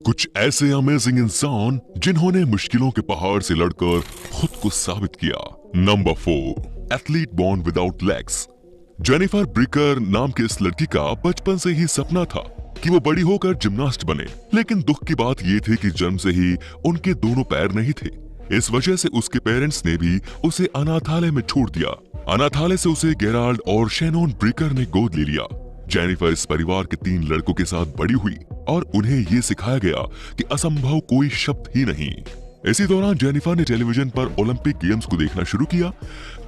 कुछ ऐसे अमेजिंग इंसान जिन्होंने मुश्किलों के पहाड़ से लड़कर खुद को साबित किया। Number 4, athlete born without legs. Jennifer Breakker नाम की इस लड़की का बचपन से ही सपना था कि वो बड़ी होकर जिम्नास्ट बने, लेकिन दुख की बात ये थी कि जन्म से ही उनके दोनों पैर नहीं थे। इस वजह से उसके पेरेंट्स ने भी उसे अनाथालय में छोड़ दिया। अनाथालय से उसे गेराल्ड और शेनोन ब्रिकर ने गोद ले लिया। जेनिफर इस परिवार के 3 लड़कों के साथ बड़ी हुई और उन्हें ये सिखाया गया कि असंभव कोई शब्द ही नहीं। इसी दौरान जेनिफर ने टेलीविजन पर ओलंपिक गेम्स को देखना शुरू किया,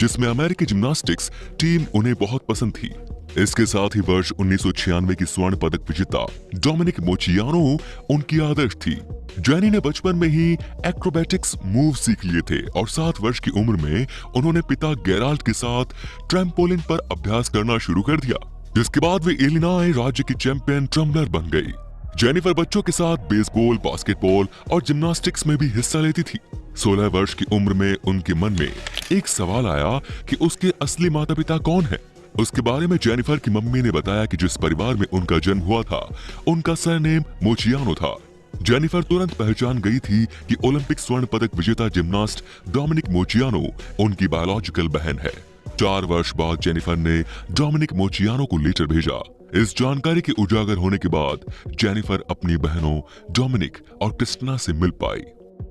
जिसमें अमेरिकी जिम्नास्टिक्स टीम उन्हें बहुत पसंद थी। इसके साथ ही वर्ष 1996 की स्वर्ण पदक विजेता डोमिनिक मोचियानो उनकी आदर्श थी। जेनी ने बचपन में ही एक्रोबैटिक्स मूव सीख लिए थे और 7 वर्ष की उम्र में उन्होंने पिता गेराल्ड के साथ ट्रैम्पोलिन पर अभ्यास करना शुरू कर दिया, जिसके बाद वे इलिनॉय राज्य की चैंपियन ट्रम्बलर बन गई। जेनिफर बच्चों के साथ बेसबॉल, बास्केटबॉल और जिम्नास्टिक्स में भी हिस्सा लेती थी। 16 वर्ष की उम्र में उनके मन में एक सवाल आया कि उसके असली माता पिता कौन है। उसके बारे में जेनिफर की मम्मी ने बताया कि जिस परिवार में उनका जन्म हुआ था, उनका सरनेम मोचियानो था। जेनिफर तुरंत पहचान गई थी कि ओलंपिक स्वर्ण पदक विजेता जिम्नास्ट डोमिनिक मोचियानो उनकी बायोलॉजिकल बहन है। 4 वर्ष बाद जेनिफर ने डोमिनिक मोचियानो को लेटर भेजा। इस जानकारी के उजागर होने के बाद जेनिफर अपनी बहनों डोमिनिक और क्रिस्टिना से मिल पाई।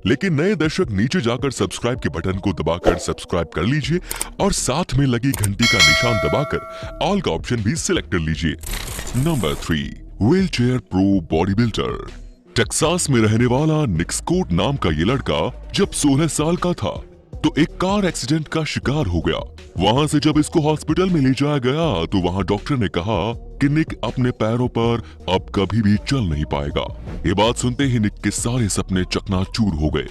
लेकिन नए दर्शक नीचे जाकर सब्सक्राइब के बटन को दबाकर सब्सक्राइब कर लीजिए और साथ में लगी घंटी का निशान दबाकर ऑल का ऑप्शन भी सिलेक्ट कर लीजिए। Number 3, wheelchair pro body builder. Texas में रहने वाला निक स्कॉट नाम का ये लड़का जब 16 साल का था तो एक कार एक्सीडेंट का शिकार हो गया। वहां से जब इसको हॉस्पिटल में ले जाया गया तो वहां डॉक्टर ने कहा कि निक अपने पैरों पर अब कभी भी चल नहीं पाएगा। ये बात सुनते ही निक के सारे सपने चकनाचूर हो गए।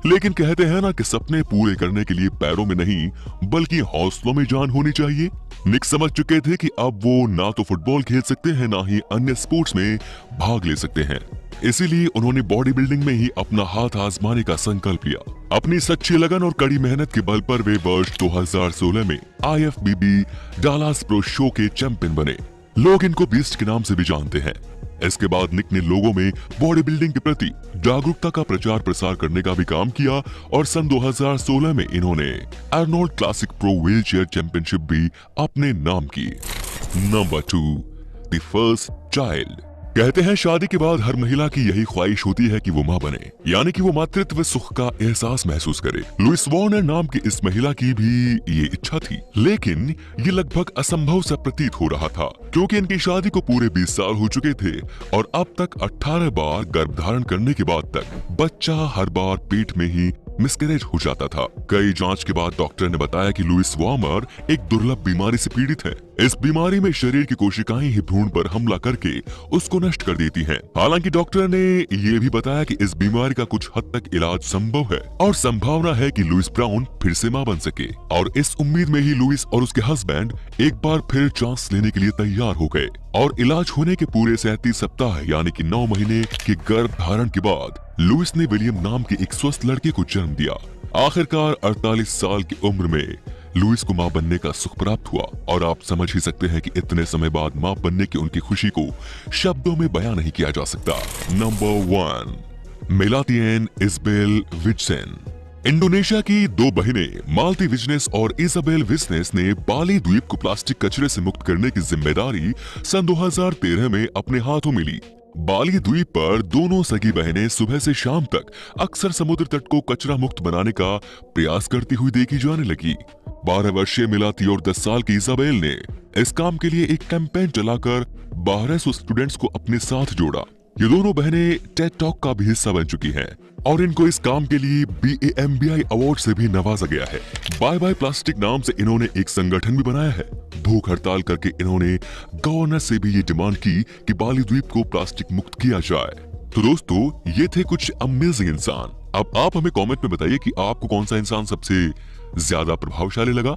लेकिन कहते हैं ना कि सपने पूरे करने के लिए पैरों में नहीं बल्कि हौसलों में जान होनी चाहिए। निक समझ चुके थे कि अब वो ना तो फुटबॉल खेल सकते हैं ना ही अन्य स्पोर्ट्स में भाग ले सकते हैं। इसीलिए उन्होंने बॉडी बिल्डिंग में ही अपना हाथ आजमाने का संकल्प लिया। अपनी सच्ची लगन और कड़ी मेहनत के बल पर वे वर्ष 2016 में IFBB डालास प्रो शो के चैंपियन बने। लोग इनको बीस्ट के नाम से भी जानते हैं। इसके बाद निक ने लोगों में बॉडी बिल्डिंग के प्रति जागरूकता का प्रचार प्रसार करने का भी काम किया और सन 2016 में इन्होंने Arnold classic pro wheelchair championship भी अपने नाम की। Number 2, the first child. कहते हैं शादी के बाद हर महिला की यही ख्वाहिश होती है कि वो मां बने, यानी कि वो मातृत्व सुख का एहसास महसूस करे। लुइस वार्नर नाम की इस महिला की भी ये इच्छा थी, लेकिन ये लगभग असंभव सा प्रतीत हो रहा था क्योंकि इनकी शादी को पूरे 20 साल हो चुके थे और अब तक 18 बार गर्भधारण करने के बाद तक बच्चा हर बार पेट में ही मिसकैरेज हो जाता था। कई जांच के बाद डॉक्टर ने बताया कि लुइस वार्नर एक दुर्लभ बीमारी से पीड़ित है। इस बीमारी में शरीर की कोशिकाएं ही भ्रूण पर हमला करके उसको नष्ट कर देती हैं। हालांकि डॉक्टर ने ये भी बताया कि इस बीमारी का कुछ हद तक इलाज संभव है और संभावना है कि लुइस ब्राउन फिर से मां बन सके। और इस उम्मीद में ही लुइस और उसके हस्बैंड एक बार फिर चांस लेने के लिए तैयार हो गए और इलाज होने के पूरे 37 सप्ताह यानी कि 9 महीने के गर्भ धारण के बाद लुइस ने विलियम नाम के एक स्वस्थ लड़के को जन्म दिया। आखिरकार 48 साल की उम्र में लुइस को मां बनने का सुख प्राप्त हुआ और आप समझ ही सकते हैं कि इतने समय बाद मां बनने की उनकी खुशी को शब्दों में बयां नहीं किया जा सकता। Number 1, malathion Isabel business. Indonesia की 2 बहनें मालती विजनेस और इज़ाबेल विजनेस ने बाली द्वीप को प्लास्टिक कचरे से मुक्त करने की जिम्मेदारी सन 2013 में अपने हाथों में ली। बाली द्वीप पर दोनों सगी बहनें सुबह से शाम तक अक्सर समुद्र तट को कचरा मुक्त बनाने का प्रयास करती हुई देखी जाने लगी। 12 वर्षीय मिलाती और 10 साल की इज़ाबेल ने इस काम के लिए एक कैंपेन चलाकर 1200 स्टूडेंट्स को अपने साथ जोड़ा। ये दोनों बहनें टेड टॉक का भी हिस्सा बन चुकी हैं और इनको इस काम के लिए BAMBI अवार्ड से भी नवाजा गया है। बाय बाय प्लास्टिक नाम से इन्होंने एक संगठन भी बनाया है। भूख हड़ताल करके इन्होंने गवर्नर से भी ये डिमांड की कि बाली द्वीप को प्लास्टिक मुक्त किया जाए। तो दोस्तों, ये थे कुछ अमेजिंग इंसान। अब आप हमें कमेंट में बताइए कि आपको कौन सा इंसान सबसे ज्यादा प्रभावशाली लगा।